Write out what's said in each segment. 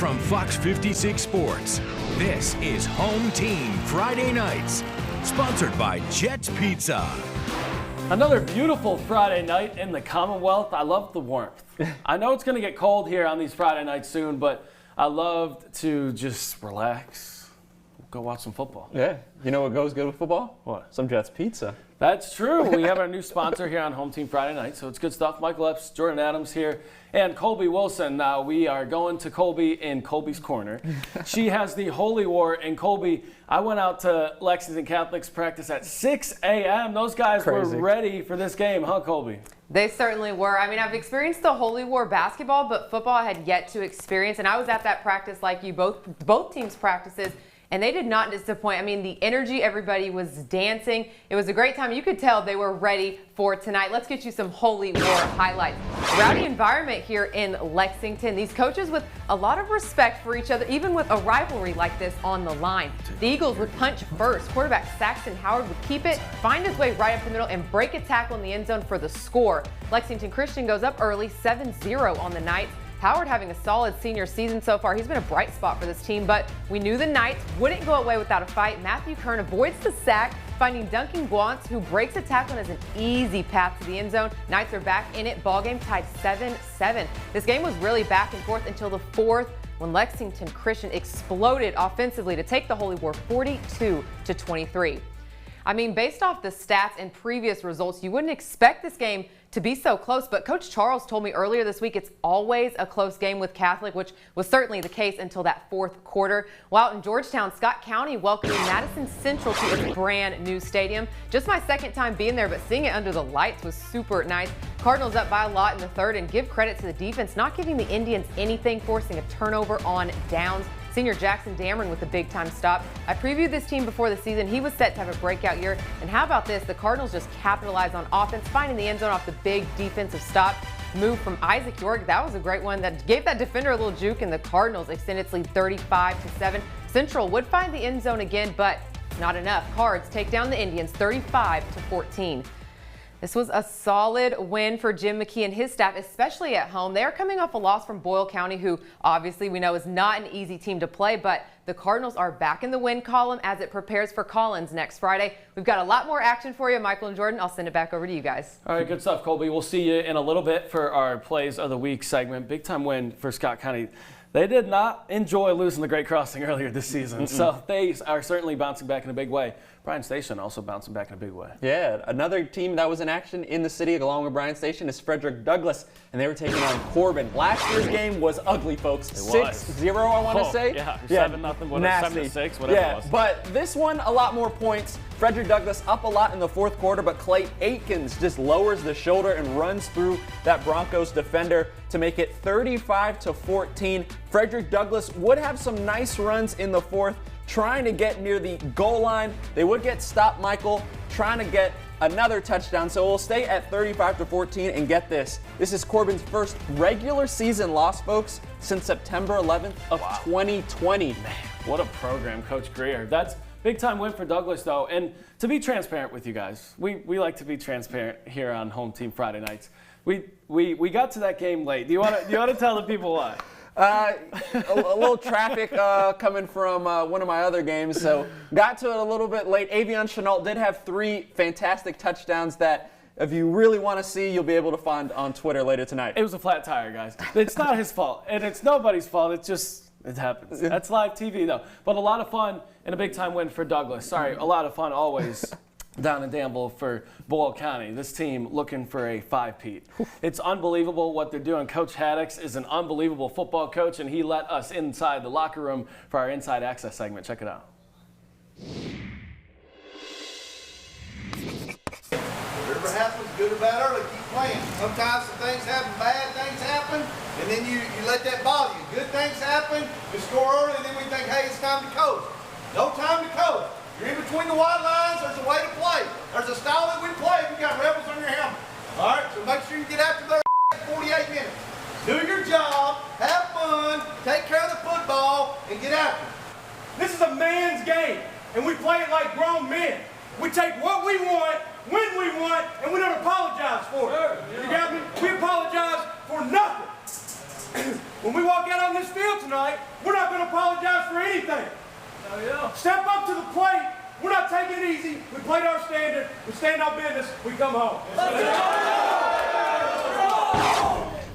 from Fox 56 Sports, this is Home Team Friday Nights, sponsored by Jet's Pizza. Another beautiful Friday night in the Commonwealth. I love the warmth. I know it's going to get cold here on these Friday nights soon, but I love to just relax, go watch some football. Yeah. You know what goes good with football? What? Some Jet's Pizza. That's true. We have our new sponsor here on Home Team Friday Night, so it's good stuff. Michael Epps, Jordan Adams here, and Colby Wilson. Now we are going to Colby in Colby's Corner. She has the Holy War, and Colby, I went out to Lexington Catholic's practice at 6 a.m. Those guys were ready for this game, huh, Colby? They certainly were. I mean, I've experienced the Holy War basketball, but football I had yet to experience, and I was at that practice like you, both teams' practices. And they did not disappoint. I mean, the energy, everybody was dancing. It was a great time. You could tell they were ready for tonight. Let's get you some Holy War highlights. Rowdy environment here in Lexington. These coaches with a lot of respect for each other, even with a rivalry like this on the line. The Eagles would punch first. Quarterback Saxton Howard would keep it, find his way right up the middle, and break a tackle in the end zone for the score. Lexington Christian goes up early, 7-0 on the night. Howard having a solid senior season so far. He's been a bright spot for this team, but we knew the Knights wouldn't go away without a fight. Matthew Kern avoids the sack, finding Duncan Guantz, who breaks a tackle and has an easy path to the end zone. Knights are back in it. Ball game tied 7-7. This game was really back and forth until the fourth, when Lexington Christian exploded offensively to take the Holy War 42-23. I mean, based off the stats and previous results, you wouldn't expect this game to be so close, but Coach Charles told me earlier this week it's always a close game with Catholic, which was certainly the case until that fourth quarter. Well, out in Georgetown, Scott County welcoming Madison Central to its brand new stadium. Just my second time being there, but seeing it under the lights was super nice. Cardinals up by a lot in the third, and give credit to the defense, not giving the Indians anything, forcing a turnover on downs. Senior Jackson Dameron with a big-time stop. I previewed this team before the season. He was set to have a breakout year. And how about this? The Cardinals just capitalized on offense, finding the end zone off the big defensive stop. Move from Isaac York. That was a great one that gave that defender a little juke, and the Cardinals extended its lead 35-7. Central would find the end zone again, but not enough. Cards take down the Indians 35-14. This was a solid win for Jim McKee and his staff, especially at home. They are coming off a loss from Boyle County, who obviously we know is not an easy team to play, but the Cardinals are back in the win column as it prepares for Collins next Friday. We've got a lot more action for you, Michael and Jordan. I'll send it back over to you guys. All right, good stuff, Colby. We'll see you in a little bit for our Plays of the Week segment. Big time win for Scott County. They did not enjoy losing the Great Crossing earlier this season, so they are certainly bouncing back in a big way. Bryan Station also bouncing back in a big way. Yeah, another team that was in action in the city along with Bryan Station is Frederick Douglass, and they were taking on Corbin. Last year's game was ugly, folks. 6-0, I want to say. Yeah, 7-0, 7-6, whatever it was. But this one, a lot more points. Frederick Douglass up a lot in the fourth quarter, but Clay Aikens just lowers the shoulder and runs through that Broncos defender to make it 35-14. Frederick Douglass would have some nice runs in the fourth, trying to get near the goal line. They would get stopped, Michael, trying to get another touchdown. So we'll stay at 35-14, and get this. This is Corbin's first regular season loss, folks, since September 11th of 2020. Man, what a program, Coach Greer. That's big time win for Douglass, though. And to be transparent with you guys, we like to be transparent here on Home Team Friday Nights. We got to that game late. Do you want to tell the people why? A little traffic coming from one of my other games, so got to it a little bit late. Avion Chenault did have 3 fantastic touchdowns that, if you really want to see, you'll be able to find on Twitter later tonight. It was a flat tire, guys. It's not his fault, and it's nobody's fault. It happens. That's live TV, though. But a lot of fun and a big-time win for Douglass. Sorry, a lot of fun always down in Danville for Boyle County. This team looking for a 5-peat. It's unbelievable what they're doing. Coach Haddix is an unbelievable football coach, and he let us inside the locker room for our Inside Access segment. Check it out. Whatever happens, good or bad early, keep playing. Sometimes some things happen, bad things happen, and then you let that bother you. Good things happen, you score early, and then we think, hey, it's time to coach. No time to coach. You're in between the white lines, there's a way to play. There's a style that we play if you got Rebels on your helmet. All right, so make sure you get after their 48 minutes. Do your job, have fun, take care of the football, and get after it. This is a man's game, and we play it like grown men. We take what we want, when we want, and we don't apologize for it. You got me? We apologize for nothing. when we walk out on this field tonight, we're not going to apologize for anything. Step up to the plate. We're not taking it easy. We played our standard. We stand our business. We come home.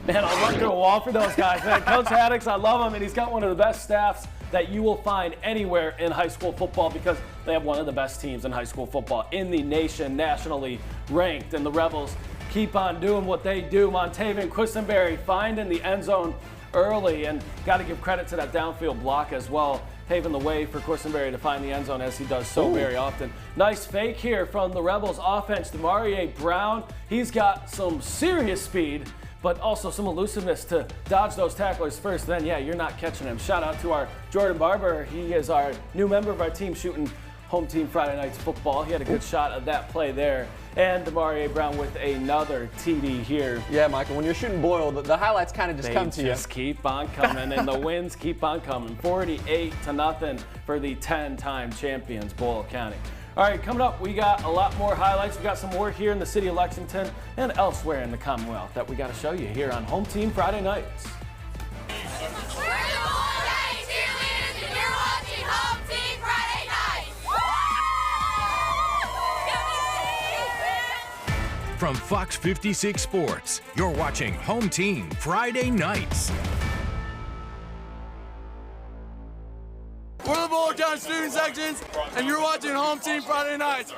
Man, I'll run through a wall for those guys, man. Coach Haddix, I love him, and he's got one of the best staffs that you will find anywhere in high school football because they have one of the best teams in high school football in the nation, nationally ranked. And the Rebels keep on doing what they do. Montavian Quisenberry finding the end zone early, and got to give credit to that downfield block as well, paving the way for Quisenberry to find the end zone as he does so very often. Nice fake here from the Rebels offense. Demarie Brown, he's got some serious speed, but also some elusiveness to dodge those tacklers first. Then, yeah, you're not catching him. Shout out to our Jordan Barber. He is our new member of our team shooting home team Friday Nights football. He had a good shot of that play there. And Demarie Brown with another TD here. Yeah, Michael, when you're shooting Boyle, the highlights kind of just come to you. They just keep on coming, and the wins keep on coming. 48-0 for the 10-time champions, Boyle County. All right, coming up, we got a lot more highlights. We got some more here in the city of Lexington and elsewhere in the Commonwealth that we got to show you here on Home Team Friday Nights. From Fox 56 Sports, you're watching Home Team Friday Nights. We're the Boyle County student sections, and you're watching Home Team Friday Nights.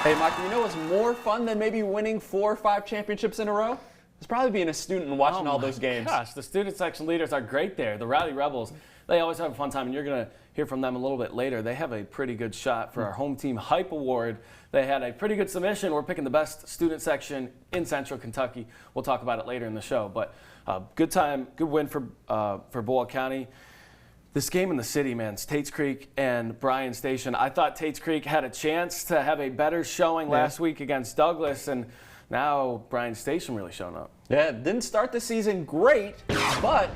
Hey, Michael, you know what's more fun than maybe winning 4 or 5 championships in a row? It's probably being a student and watching all those games. Gosh, the student section leaders are great there. The Rowdy Rebels, they always have a fun time, and you're going to hear from them a little bit later. They have a pretty good shot for our Home Team Hype Award. They had a pretty good submission. We're picking the best student section in Central Kentucky. We'll talk about it later in the show. But good time, good win for Boyle County. This game in the city, man, it's Tates Creek and Bryan Station. I thought Tates Creek had a chance to have a better showing last week against Douglass, and now Bryan Station really showing up. Yeah, didn't start the season great, but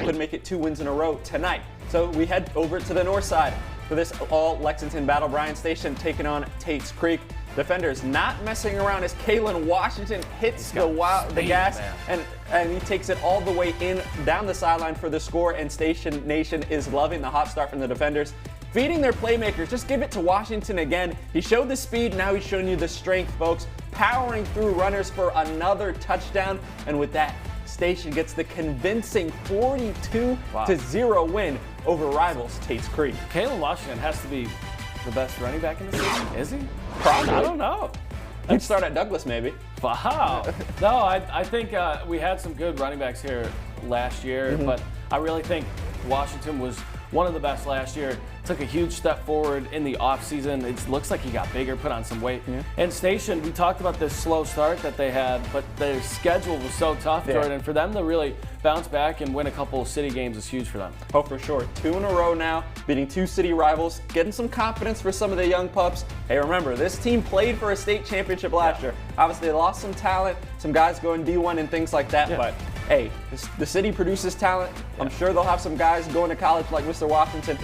could make it 2 wins in a row tonight. So we head over to the north side for this all-Lexington battle. Bryan Station taking on Tates Creek. Defenders not messing around as Kalen Washington hits the gas, and he takes it all the way in down the sideline for the score, and Station Nation is loving the hot start from the defenders. Feeding their playmakers, just give it to Washington again. He showed the speed, now he's showing you the strength, folks. Powering through runners for another touchdown, and with that, Station gets the convincing 42-0 win over rivals Tates Creek. Kalen Washington has to be the best running back in the city, is he? Probably. I don't know. He'd start at Douglass, maybe. Wow. No, I think we had some good running backs here last year, but I really think Washington was one of the best last year. Took a huge step forward in the offseason. It looks like he got bigger, put on some weight. And Station, we talked about this slow start that they had, but their schedule was so tough, Jordan. For them to really bounce back and win a couple of city games is huge for them. Oh, for sure. 2 in a row now, beating 2 city rivals, getting some confidence for some of the young pups. Hey, remember, this team played for a state championship last year. Obviously, they lost some talent, some guys going D1 and things like that, but hey, the city produces talent. I'm sure they'll have some guys going to college like Mr. Washington.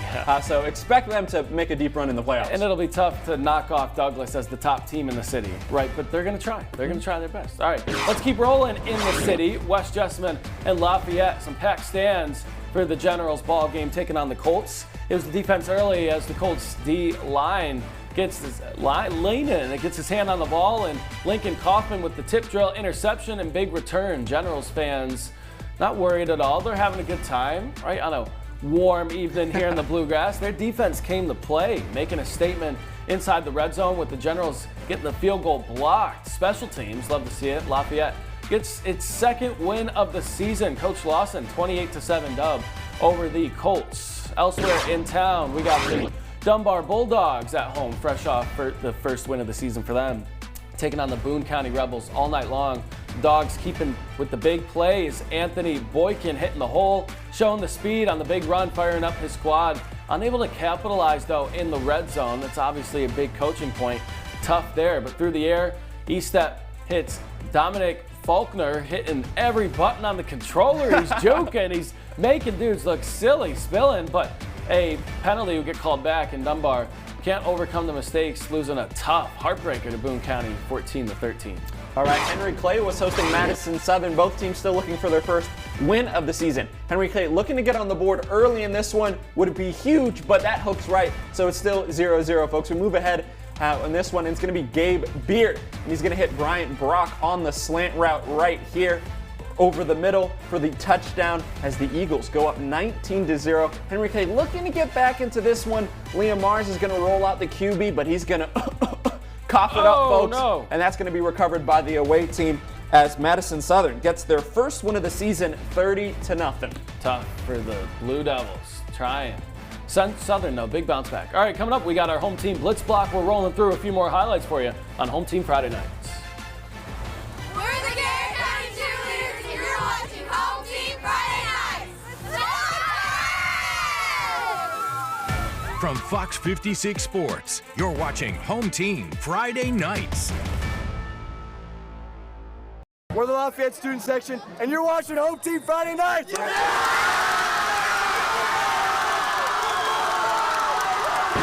So expect them to make a deep run in the playoffs. And it'll be tough to knock off Douglass as the top team in the city, right? But they're going to try. They're going to try their best. All right, let's keep rolling in the city. West Jessamine and Lafayette, some packed stands for the Generals ball game taking on the Colts. It was the defense early as the Colts D-line gets his lean in and gets his hand on the ball, and Lincoln Kaufman with the tip drill interception and big return. Generals fans not worried at all. They're having a good time, right? On a warm evening here in the Bluegrass. Their defense came to play, making a statement inside the red zone with the Generals getting the field goal blocked. Special teams, love to see it. Lafayette gets its 2nd win of the season. Coach Lawson, 28-7 dub over the Colts. Elsewhere in town, we got the Dunbar Bulldogs at home, fresh off for the 1st win of the season for them, taking on the Boone County Rebels all night long. Dogs keeping with the big plays. Anthony Boykin hitting the hole, showing the speed on the big run, firing up his squad. Unable to capitalize, though, in the red zone. That's obviously a big coaching point. Tough there, but through the air, Sept hits Dominic Faulkner, hitting every button on the controller. He's joking. He's making dudes look silly, spilling, but a penalty will get called back, and Dunbar can't overcome the mistakes, losing a tough heartbreaker to Boone County, 14-13. All right, Henry Clay was hosting Madison Southern. Both teams still looking for their first win of the season. Henry Clay looking to get on the board early in this one would be huge, but that hook's right, so it's still 0-0, folks. We move ahead on this one, and it's going to be Gabe Beard, and he's going to hit Bryant Brock on the slant route right here over the middle for the touchdown as the Eagles go up 19-0. Henry Clay looking to get back into this one. Liam Mars is going to roll out the QB, but he's going to cough it up, folks. No. And that's going to be recovered by the away team as Madison Southern gets their first win of the season, 30-0. Tough for the Blue Devils. Trying. Southern, no, big bounce back. All right, coming up, we got our home team Blitz block. We're rolling through a few more highlights for you on Home Team Friday nights. We're the Boyle County Cheerleaders, and you're watching Home Team Friday Nights. From Fox 56 Sports, you're watching Home Team Friday Nights. We're the Lafayette student section, and you're watching Home Team Friday Nights.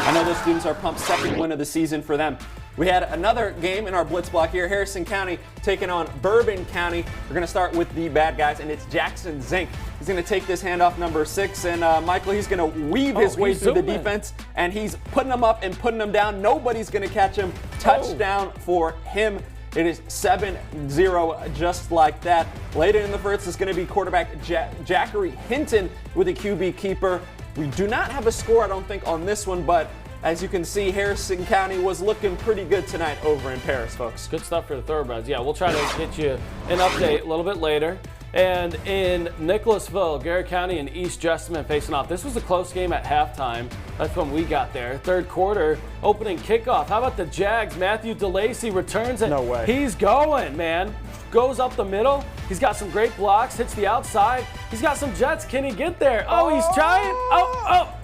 I know the students are pumped. Second win of the season for them. We had another game in our Blitz block here. Harrison County taking on Bourbon County. We're going to start with the bad guys, and it's Jackson Zink. He's going to take this handoff number 6, and Michael, he's going to weave his way through the defense, and he's putting them up and putting them down. Nobody's going to catch him. Touchdown for him. It is 7-0, just like that. Later in the first, it's going to be quarterback Jackery Hinton with a QB keeper. We do not have a score, I don't think, on this one, but as you can see, Harrison County was looking pretty good tonight over in Paris, folks. Good stuff for the Thoroughbreds. Yeah, we'll try to get you an update a little bit later. And in Nicholasville, Garrett County and East Jessamine facing off. This was a close game at halftime. That's when we got there. Third quarter, opening kickoff. How about the Jags? Matthew DeLacy returns it. No way. He's going, man. Goes up the middle. He's got some great blocks, hits the outside. He's got some jets. Can he get there? Oh, he's trying.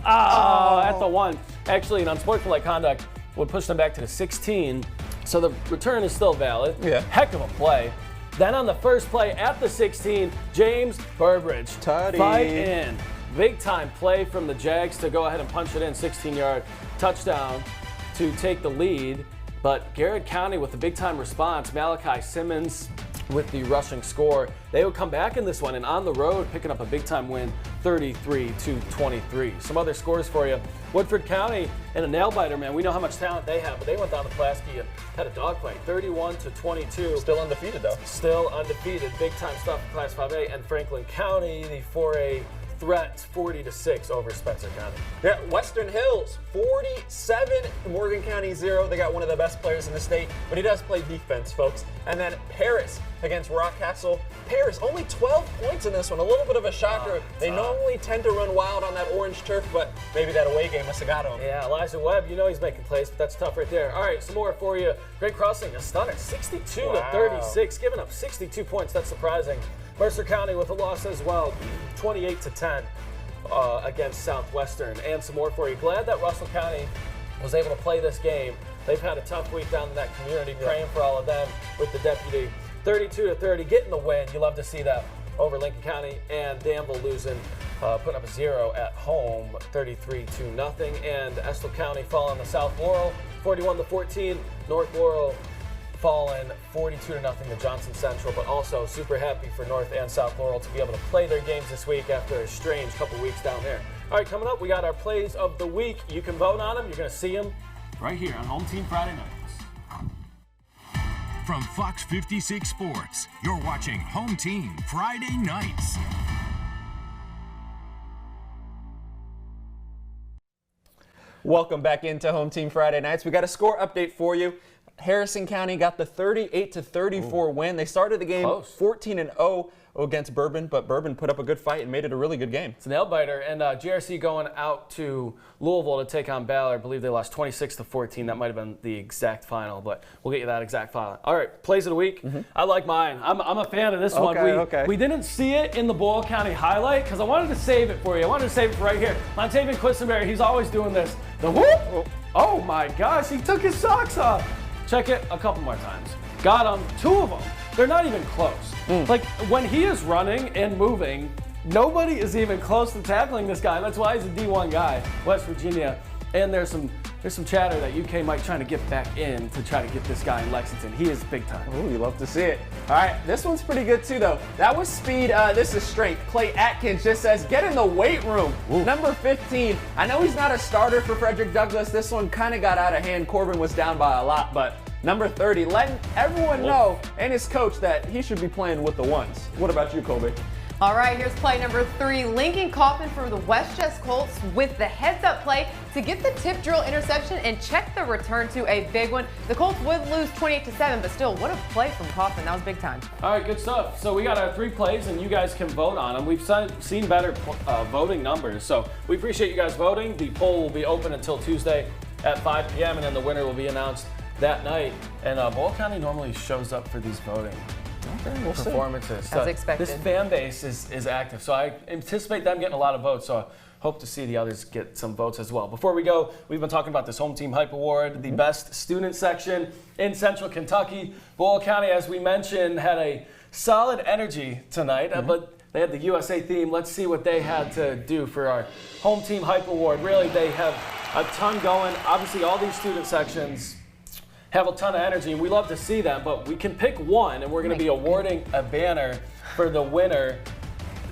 At the 1. Actually, an unsportsmanlike conduct would push them back to the 16. So the return is still valid. Yeah. Heck of a play. Then on the first play at the 16, James Burbridge. Tutty. Fight in. Big time play from the Jags to go ahead and punch it in. 16-yard touchdown to take the lead. But Garrett County with the big time response, Malachi Simmons with the rushing score. They would come back in this one and on the road picking up a big time win, 33-23. Some other scores for you. Woodford County and a nail biter, man. We know how much talent they have, but they went down to Pulaski and had a dogfight, 31-22. Still undefeated, though. Still undefeated. Big time stuff in Class 5A. And Franklin County, the 4A threat, 40-6 over Spencer County. Yeah, Western Hills, 47, Morgan County 0. They got one of the best players in the state, but he does play defense, folks. And then Paris against Rockcastle. Paris, only 12 points in this one. A little bit of a shocker. They normally tend to run wild on that orange turf, but maybe that away game must have got him. Yeah, Elijah Webb, you know he's making plays, but that's tough right there. All right, some more for you. Great Crossing, a stunner, 62-36, giving up 62 points. That's surprising. Mercer County with a loss as well, 28-10 against Southwestern. And some more for you. Glad that Russell County was able to play this game. They've had a tough week down in that community, praying for all of them with the deputy. 32-30, getting the win. You love to see that over Lincoln County. And Danville losing, putting up a 0 at home, 33-0. And Estill County falling to South Laurel, 41-14. North Laurel fallen 42-0 to Johnson Central, but also super happy for North and South Laurel to be able to play their games this week after a strange couple weeks down there. All right, coming up, we got our plays of the week. You can vote on them. You're going to see them right here on Home Team Friday Nights. From Fox 56 Sports, you're watching Home Team Friday Nights. Welcome back into Home Team Friday Nights. We got a score update for you. Harrison County got the 38-34 win. They started the game 14-0 against Bourbon, but Bourbon put up a good fight and made it a really good game. It's a nail biter, and GRC going out to Louisville to take on Ballard. I believe they lost 26-14. That might have been the exact final, but we'll get you that exact final. All right, plays of the week. I like mine. I'm a fan of this one. We didn't see it in the Boyle County highlight because I wanted to save it for you. I wanted to save it for right here. Montavian Quisenberry, he's always doing this. The whoop! Oh my gosh, he took his socks off. Check it a couple more times. Got him, 2 of them. They're not even close. Like, when he is running and moving, nobody is even close to tackling this guy. That's why he's a D1 guy, West Virginia. And there's some there's some chatter that UK might try to get back in to try to get this guy in Lexington. He is big time. Ooh, you love to see it. All right, this one's pretty good too, though. That was speed. This is strength. Clay Atkins just says, get in the weight room. Ooh. Number 15. I know he's not a starter for Frederick Douglass. This one kind of got out of hand. Corbin was down by a lot, but number 30, letting everyone know and his coach that he should be playing with the ones. What about you, Kobe? All right, here's play number 3. Lincoln Kaufman for the Westchester Colts with the heads-up play to get the tip drill interception and check the return to a big one. The Colts would lose 28-7, but still, what a play from Kaufman. That was big time. All right, good stuff. So we got our 3 plays, and you guys can vote on them. We've seen better voting numbers, so we appreciate you guys voting. The poll will be open until Tuesday at 5 p.m., and then the winner will be announced that night. And Boyle County normally shows up for these voting performances. As expected. This fan base is active, so I anticipate them getting a lot of votes. So I hope to see the others get some votes as well. Before we go, we've been talking about this Home Team Hype Award, the best student section in Central Kentucky. Boyle County, as we mentioned, had a solid energy tonight, but they had the USA theme. Let's see what they had to do for our Home Team Hype Award. Really, they have a ton going. Obviously, all these student sections have a ton of energy, and we love to see that, but we can pick one, and we're going to be awarding a banner for the winner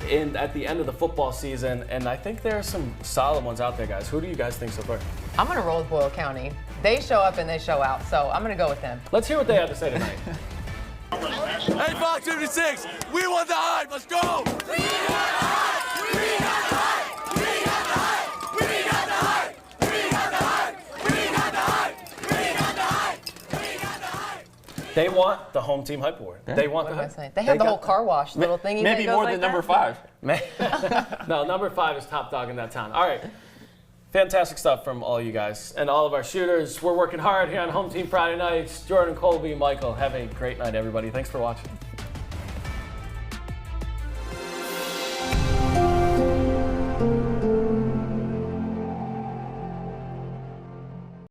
at the end of the football season, and I think there are some solid ones out there, guys. Who do you guys think so far? I'm going to roll with Boyle County. They show up and they show out, so I'm going to go with them. Let's hear what they have to say tonight. Hey, Fox 56, we want the hype. Let's go. We got the hype. We got the hype. We got the hype. We got the hype. We got the hype. We got the hype. We got the hype. We got the hype. They want the Home Team Hype Award. They want the What am I hype. saying? They have the whole car wash little thingy. Maybe that goes more like than that. number 5. No, number 5 is top dog in that town. All right. Fantastic stuff from all you guys and all of our shooters. We're working hard here on Home Team Friday Nights. Jordan, Colby, Michael, have a great night, everybody. Thanks for watching.